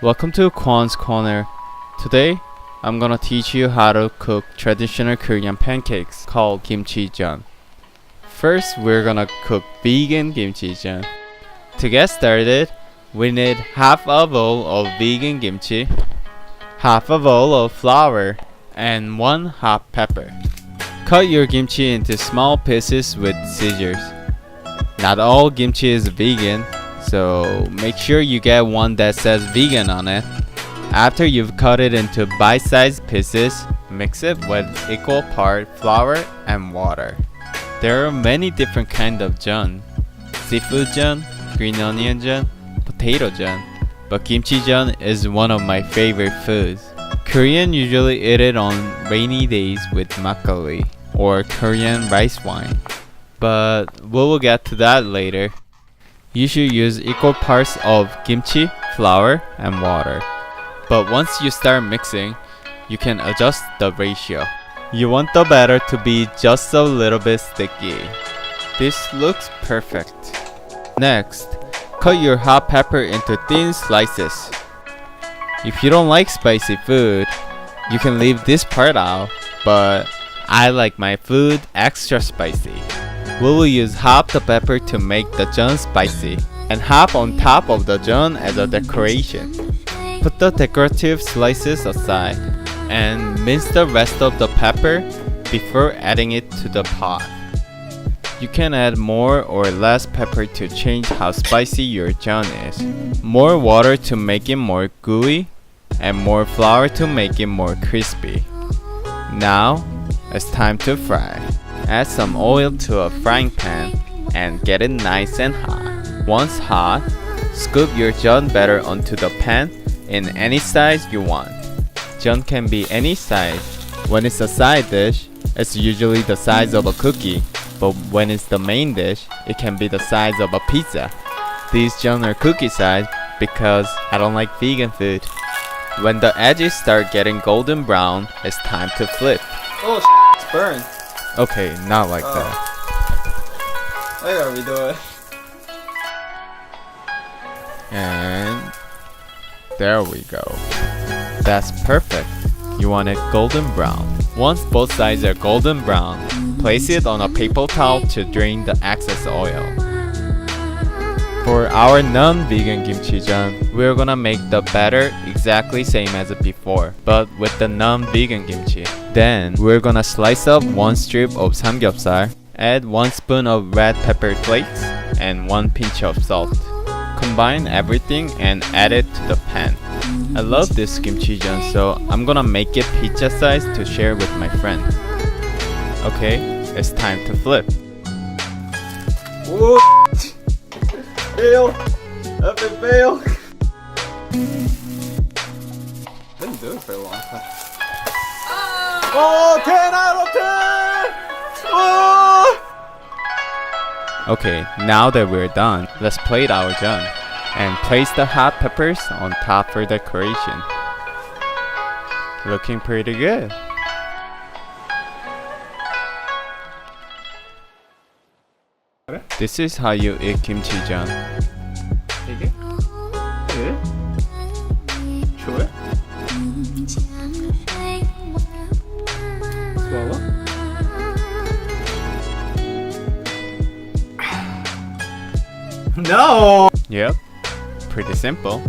Welcome to Kwon's Corner. Today, I'm gonna teach you how to cook traditional Korean pancakes called Kimchi Jeon. First, we're gonna cook vegan Kimchi Jeon. To get started, we need half a bowl of vegan kimchi, half a bowl of flour, and 1 hot pepper. Cut your kimchi into small pieces with scissors. Not all kimchi is vegan, so make sure you get one that says vegan on it. After you've cut it into bite-sized pieces, mix it with equal part flour and water. There are many different kinds of jeon: seafood jeon, green onion jeon, potato jeon, but kimchi jeon is one of my favorite foods. Koreans usually eat it on rainy days with makgeolli or Korean rice wine, but we will get to that later. You should use equal parts of kimchi, flour, and water. But once you start mixing, you can adjust the ratio. You want the batter to be just a little bit sticky. This looks perfect. Next, cut your hot pepper into thin slices. If you don't like spicy food, you can leave this part out, but I like my food extra spicy. We will use half the pepper to make the jeon spicy, and half on top of the jeon as a decoration. Put the decorative slices aside, and mince the rest of the pepper before adding it to the pot. You can add more or less pepper to change how spicy your jeon is. More water to make it more gooey, and more flour to make it more crispy. Now, it's time to fry. Add some oil to a frying pan and get it nice and hot. Once hot, scoop your jeon batter onto the pan in any size you want. Jeon can be any size. When it's a side dish, it's usually the size of a cookie, but when it's the main dish, it can be the size of a pizza. These jeon are cookie size because I don't like vegan food. When the edges start getting golden brown, it's time to flip. Oh, it's burned. Okay, not like that. I gotta redo it. And there we go. That's perfect. You want it golden brown. Once both sides are golden brown, place it on a paper towel to drain the excess oil. For our non-vegan kimchi jeon, we're gonna make the batter exactly same as before, but with the non-vegan kimchi. Then we're gonna slice up 1 strip of samgyeopsal, add 1 spoon of red pepper flakes, and 1 pinch of salt. Combine everything and add it to the pan. I love this kimchi jeon, so I'm gonna make it pizza size to share with my friends. Okay, it's time to flip. Whoa! Fail! Epic fail! Been doing it for a long time. Oh, 10 out of 10! Oh! Okay, now that we're done, let's plate our jeon and place the hot peppers on top for decoration. Looking pretty good. This is how you eat kimchi jeon. 되게? 네? 좋아요? 좋아요? No! Yep, pretty simple.